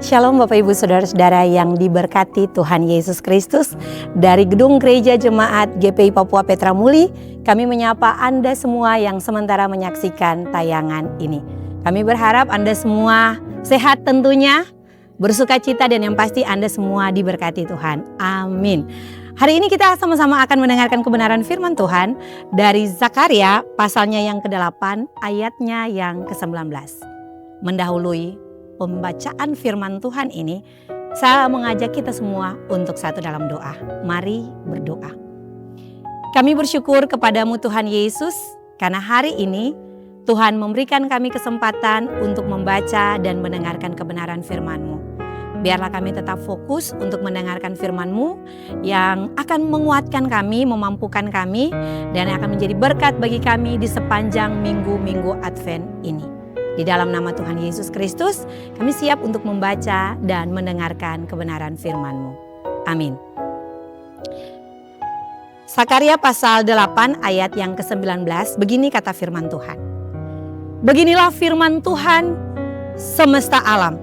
Shalom Bapak Ibu Saudara-saudara yang diberkati Tuhan Yesus Kristus. Dari Gedung Gereja Jemaat GPI Papua Petra Muli, kami menyapa Anda semua yang sementara menyaksikan tayangan ini. Kami berharap Anda semua sehat tentunya, bersukacita, dan yang pasti Anda semua diberkati Tuhan. Amin. Hari ini kita sama-sama akan mendengarkan kebenaran firman Tuhan dari Zakaria pasalnya yang ke-8 ayatnya yang ke-19. Mendahului pembacaan firman Tuhan ini, saya mengajak kita semua untuk satu dalam doa. Mari berdoa. Kami bersyukur kepadamu Tuhan Yesus, karena hari ini Tuhan memberikan kami kesempatan untuk membaca dan mendengarkan kebenaran firman-Mu. Biarlah kami tetap fokus untuk mendengarkan firman-Mu yang akan menguatkan kami, memampukan kami, dan akan menjadi berkat bagi kami di sepanjang minggu-minggu Advent ini. Di dalam nama Tuhan Yesus Kristus, kami siap untuk membaca dan mendengarkan kebenaran firman-Mu. Amin. Zakaria pasal 8 ayat yang ke-19, begini kata firman Tuhan. Beginilah firman Tuhan semesta alam.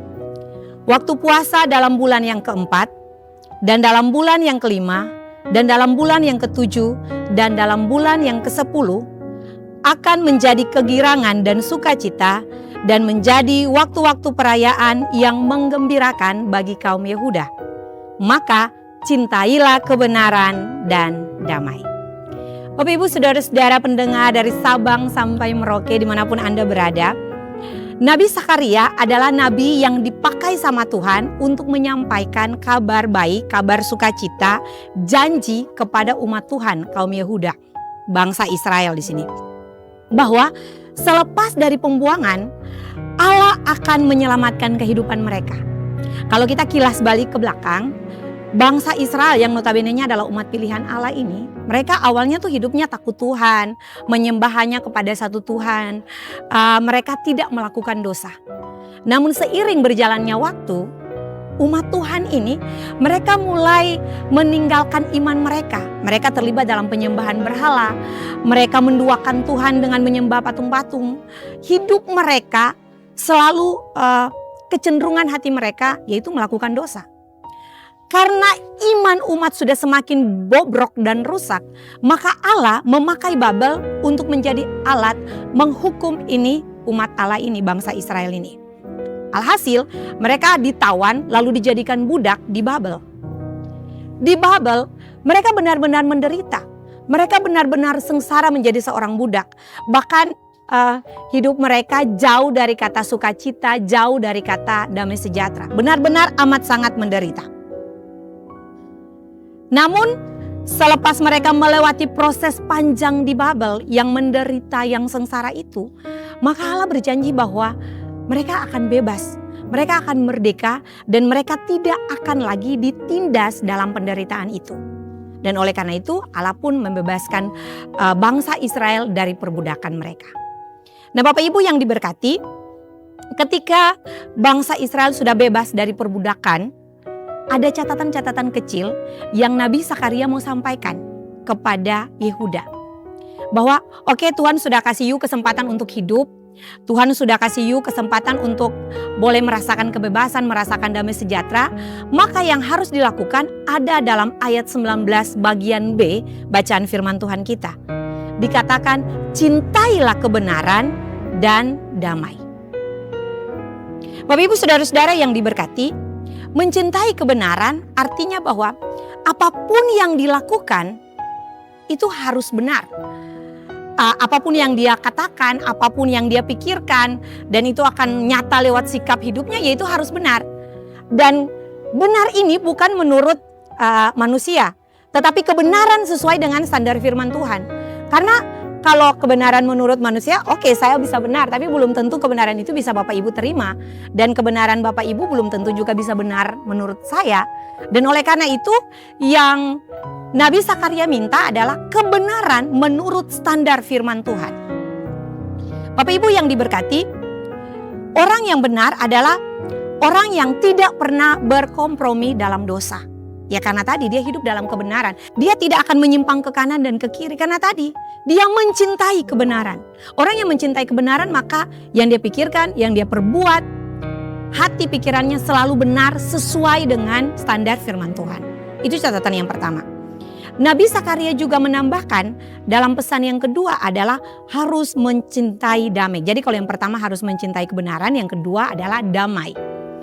Waktu puasa dalam bulan yang keempat, dan dalam bulan yang kelima, dan dalam bulan yang ketujuh, dan dalam bulan yang ke-10, akan menjadi kegirangan dan sukacita, dan menjadi waktu-waktu perayaan yang menggembirakan bagi kaum Yehuda. Maka cintailah kebenaran dan damai. Bapak Ibu Saudara-saudara pendengar dari Sabang sampai Merauke dimanapun Anda berada, Nabi Zakaria adalah nabi yang dipakai sama Tuhan untuk menyampaikan kabar baik, kabar sukacita, janji kepada umat Tuhan kaum Yehuda, bangsa Israel di sini. Bahwa selepas dari pembuangan, Allah akan menyelamatkan kehidupan mereka. Kalau kita kilas balik ke belakang, bangsa Israel yang notabene-nya adalah umat pilihan Allah ini, mereka awalnya tuh hidupnya takut Tuhan, menyembah hanya kepada satu Tuhan. Mereka tidak melakukan dosa. Namun seiring berjalannya waktu, umat Tuhan ini, mereka mulai meninggalkan iman mereka. Mereka terlibat dalam penyembahan berhala. Mereka menduakan Tuhan dengan menyembah patung-patung. Hidup mereka selalu kecenderungan hati mereka yaitu melakukan dosa. Karena iman umat sudah semakin bobrok dan rusak, maka Allah memakai Babel untuk menjadi alat menghukum ini umat Allah ini, bangsa Israel ini. Alhasil mereka ditawan lalu dijadikan budak di Babel. Di Babel mereka benar-benar menderita. Mereka benar-benar sengsara menjadi seorang budak. Bahkan hidup mereka jauh dari kata sukacita, jauh dari kata damai sejahtera. Benar-benar amat sangat menderita. Namun selepas mereka melewati proses panjang di Babel yang menderita, yang sengsara itu, maka Allah berjanji bahwa mereka akan bebas, mereka akan merdeka, dan mereka tidak akan lagi ditindas dalam penderitaan itu. Dan oleh karena itu Allah pun membebaskan bangsa Israel dari perbudakan mereka. Nah Bapak Ibu yang diberkati, ketika bangsa Israel sudah bebas dari perbudakan, ada catatan-catatan kecil yang Nabi Zakaria mau sampaikan kepada Yehuda. Bahwa oke, Tuhan sudah kasih you kesempatan untuk hidup, Tuhan sudah kasih you kesempatan untuk boleh merasakan kebebasan, merasakan damai sejahtera. Maka yang harus dilakukan ada dalam ayat 19 bagian B bacaan firman Tuhan kita. Dikatakan cintailah kebenaran dan damai. Bapak Ibu Saudara-saudara yang diberkati, mencintai kebenaran artinya bahwa apapun yang dilakukan itu harus benar. Apapun yang dia katakan, apapun yang dia pikirkan, dan itu akan nyata lewat sikap hidupnya, yaitu harus benar. Dan benar ini bukan menurut manusia, tetapi kebenaran sesuai dengan standar firman Tuhan. Karena kalau kebenaran menurut manusia, oke, saya bisa benar, tapi belum tentu kebenaran itu bisa Bapak Ibu terima. Dan kebenaran Bapak Ibu belum tentu juga bisa benar menurut saya. Dan oleh karena itu yang Nabi Zakaria minta adalah kebenaran menurut standar firman Tuhan. Bapak Ibu yang diberkati, orang yang benar adalah orang yang tidak pernah berkompromi dalam dosa. Ya karena tadi dia hidup dalam kebenaran. Dia tidak akan menyimpang ke kanan dan ke kiri karena tadi dia mencintai kebenaran. Orang yang mencintai kebenaran maka yang dia pikirkan, yang dia perbuat hati pikirannya selalu benar sesuai dengan standar firman Tuhan. Itu catatan yang pertama. Nabi Zakaria juga menambahkan dalam pesan yang kedua adalah harus mencintai damai. Jadi kalau yang pertama harus mencintai kebenaran, yang kedua adalah damai.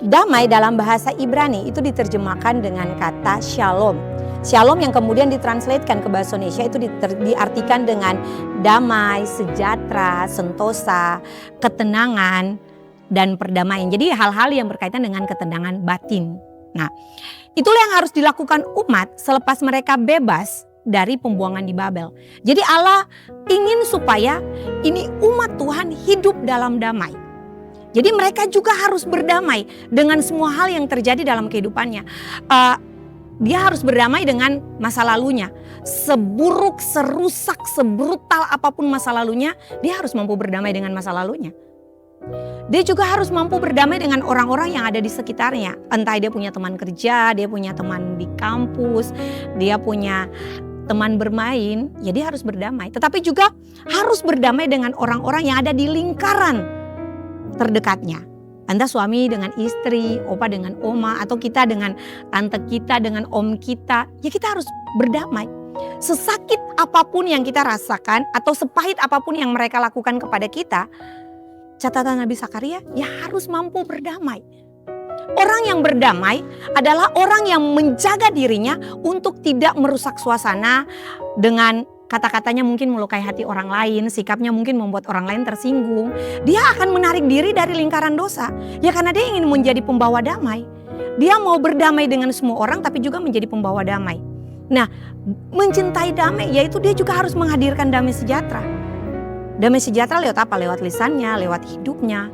Damai dalam bahasa Ibrani itu diterjemahkan dengan kata shalom. Shalom yang kemudian ditranslatekan ke bahasa Indonesia itu diartikan dengan damai, sejahtera, sentosa, ketenangan, dan perdamaian. Jadi hal-hal yang berkaitan dengan ketenangan batin. Nah, itulah yang harus dilakukan umat selepas mereka bebas dari pembuangan di Babel. Jadi Allah ingin supaya ini umat Tuhan hidup dalam damai. Jadi mereka juga harus berdamai dengan semua hal yang terjadi dalam kehidupannya. Dia harus berdamai dengan masa lalunya. Seburuk, serusak, sebrutal apapun masa lalunya, dia harus mampu berdamai dengan masa lalunya. Dia juga harus mampu berdamai dengan orang-orang yang ada di sekitarnya. Entah dia punya teman kerja, dia punya teman di kampus, dia punya teman bermain, ya dia harus berdamai. Tetapi juga harus berdamai dengan orang-orang yang ada di lingkaran terdekatnya. Entah suami dengan istri, opa dengan oma, atau kita dengan tante kita, dengan om kita. Ya kita harus berdamai. Sesakit apapun yang kita rasakan atau sepahit apapun yang mereka lakukan kepada kita, catatan Nabi Zakaria, ya harus mampu berdamai. Orang yang berdamai adalah orang yang menjaga dirinya untuk tidak merusak suasana dengan kata-katanya mungkin melukai hati orang lain, sikapnya mungkin membuat orang lain tersinggung. Dia akan menarik diri dari lingkaran dosa. Ya karena dia ingin menjadi pembawa damai. Dia mau berdamai dengan semua orang tapi juga menjadi pembawa damai. Nah, mencintai damai yaitu dia juga harus menghadirkan damai sejahtera. Damai sejahtera lewat apa? Lewat lisannya, lewat hidupnya.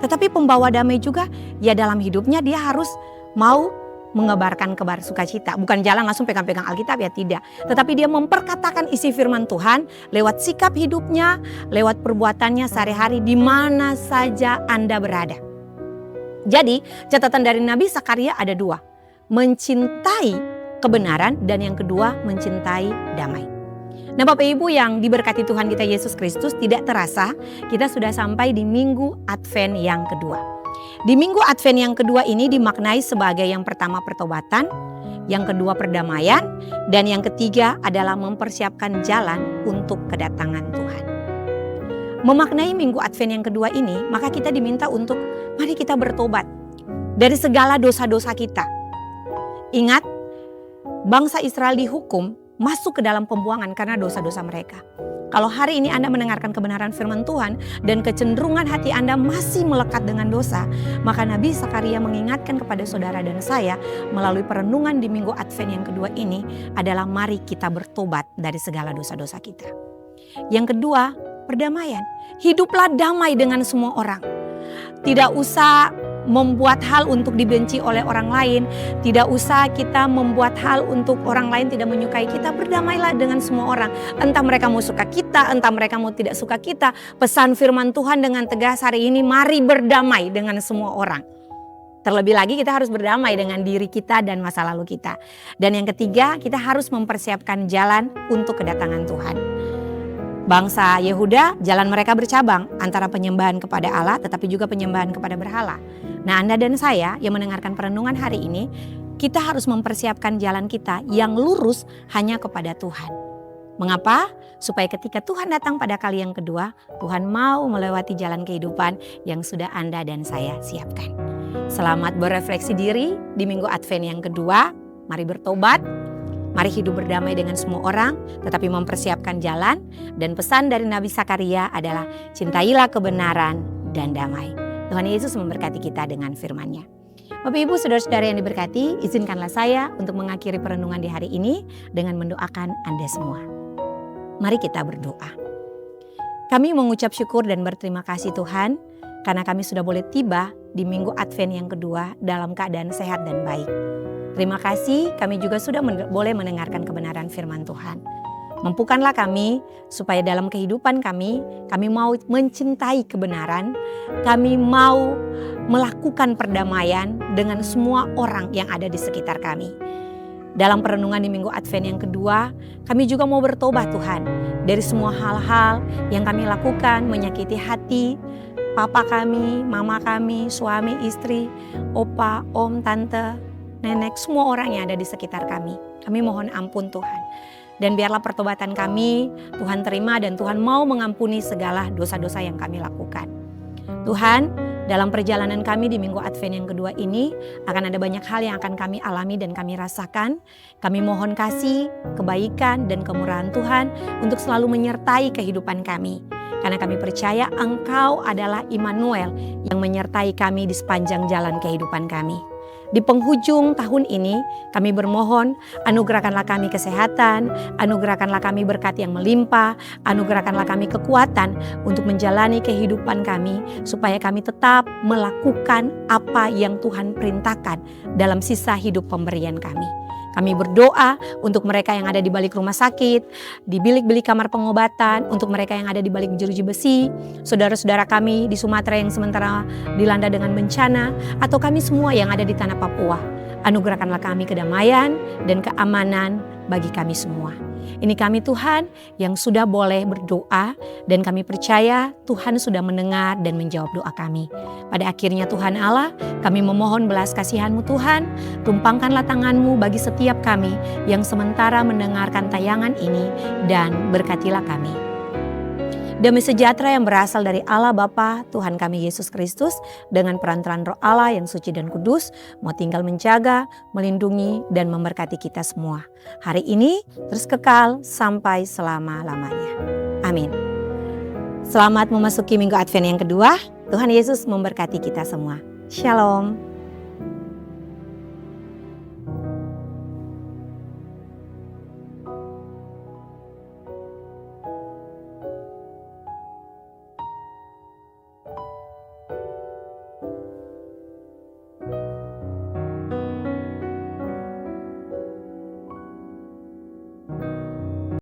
Tetapi pembawa damai juga ya dalam hidupnya dia harus mau mengabarkan kabar sukacita. Bukan jalan langsung pegang-pegang Alkitab ya tidak. Tetapi dia memperkatakan isi firman Tuhan lewat sikap hidupnya, lewat perbuatannya sehari-hari di mana saja Anda berada. Jadi catatan dari Nabi Zakaria ada dua. Mencintai kebenaran dan yang kedua mencintai damai. Nah Bapak Ibu yang diberkati Tuhan kita Yesus Kristus, tidak terasa kita sudah sampai di Minggu Advent yang kedua. Di Minggu Advent yang kedua ini dimaknai sebagai yang pertama pertobatan, yang kedua perdamaian, dan yang ketiga adalah mempersiapkan jalan untuk kedatangan Tuhan. Memaknai Minggu Advent yang kedua ini, maka kita diminta untuk mari kita bertobat dari segala dosa-dosa kita. Ingat, bangsa Israel dihukum masuk ke dalam pembuangan karena dosa-dosa mereka. Kalau hari ini Anda mendengarkan kebenaran firman Tuhan dan kecenderungan hati Anda masih melekat dengan dosa, maka Nabi Zakaria mengingatkan kepada saudara dan saya melalui perenungan di Minggu Advent yang kedua ini adalah mari kita bertobat dari segala dosa-dosa kita. Yang kedua, perdamaian. Hiduplah damai dengan semua orang. Tidak usah membuat hal untuk dibenci oleh orang lain. Tidak usah kita membuat hal untuk orang lain tidak menyukai kita. Berdamailah dengan semua orang. Entah mereka mau suka kita, entah mereka mau tidak suka kita. Pesan firman Tuhan dengan tegas hari ini, mari berdamai dengan semua orang. Terlebih lagi kita harus berdamai dengan diri kita dan masa lalu kita. Dan yang ketiga, kita harus mempersiapkan jalan untuk kedatangan Tuhan. Bangsa Yehuda, jalan mereka bercabang antara penyembahan kepada Allah tetapi juga penyembahan kepada berhala. Nah, Anda dan saya yang mendengarkan perenungan hari ini, kita harus mempersiapkan jalan kita yang lurus hanya kepada Tuhan. Mengapa? Supaya ketika Tuhan datang pada kali yang kedua, Tuhan mau melewati jalan kehidupan yang sudah Anda dan saya siapkan. Selamat berefleksi diri di Minggu Advent yang kedua. Mari bertobat. Mari hidup berdamai dengan semua orang, tetapi mempersiapkan jalan. Dan pesan dari Nabi Zakaria adalah cintailah kebenaran dan damai. Tuhan Yesus memberkati kita dengan firman-Nya. Bapak Ibu saudara-saudara yang diberkati, izinkanlah saya untuk mengakhiri perenungan di hari ini dengan mendoakan Anda semua. Mari kita berdoa. Kami mengucap syukur dan berterima kasih Tuhan, karena kami sudah boleh tiba di Minggu Advent yang kedua dalam keadaan sehat dan baik. Terima kasih kami juga sudah boleh mendengarkan kebenaran firman Tuhan. Mampukanlah kami supaya dalam kehidupan kami mau mencintai kebenaran, kami mau melakukan perdamaian dengan semua orang yang ada di sekitar kami. Dalam perenungan di Minggu Advent yang kedua, kami juga mau bertobat Tuhan dari semua hal-hal yang kami lakukan menyakiti hati papa kami, mama kami, suami, istri, opa, om, tante, nenek, semua orang yang ada di sekitar kami. Kami mohon ampun Tuhan. Dan biarlah pertobatan kami Tuhan terima dan Tuhan mau mengampuni segala dosa-dosa yang kami lakukan. Tuhan, dalam perjalanan kami di Minggu Advent yang kedua ini akan ada banyak hal yang akan kami alami dan kami rasakan. Kami mohon kasih, kebaikan dan kemurahan Tuhan untuk selalu menyertai kehidupan kami. Karena kami percaya Engkau adalah Immanuel yang menyertai kami di sepanjang jalan kehidupan kami. Di penghujung tahun ini kami bermohon, anugerahkanlah kami kesehatan, anugerahkanlah kami berkat yang melimpah, anugerahkanlah kami kekuatan untuk menjalani kehidupan kami supaya kami tetap melakukan apa yang Tuhan perintahkan dalam sisa hidup pemberian kami. Kami berdoa untuk mereka yang ada di balik rumah sakit, di bilik-bilik kamar pengobatan, untuk mereka yang ada di balik jeruji besi, saudara-saudara kami di Sumatera yang sementara dilanda dengan bencana, atau kami semua yang ada di tanah Papua. Anugerahkanlah kami kedamaian dan keamanan bagi kami semua. Ini kami Tuhan yang sudah boleh berdoa dan kami percaya Tuhan sudah mendengar dan menjawab doa kami. Pada akhirnya Tuhan Allah, kami memohon belas kasihan-Mu Tuhan, tumpangkanlah tangan-Mu bagi setiap kami yang sementara mendengarkan tayangan ini dan berkatilah kami. Damai sejahtera yang berasal dari Allah Bapa, Tuhan kami Yesus Kristus, dengan perantaraan Roh Allah yang suci dan kudus, mau tinggal menjaga, melindungi, dan memberkati kita semua. Hari ini terus kekal sampai selama-lamanya. Amin. Selamat memasuki Minggu Advent yang kedua. Tuhan Yesus memberkati kita semua. Shalom.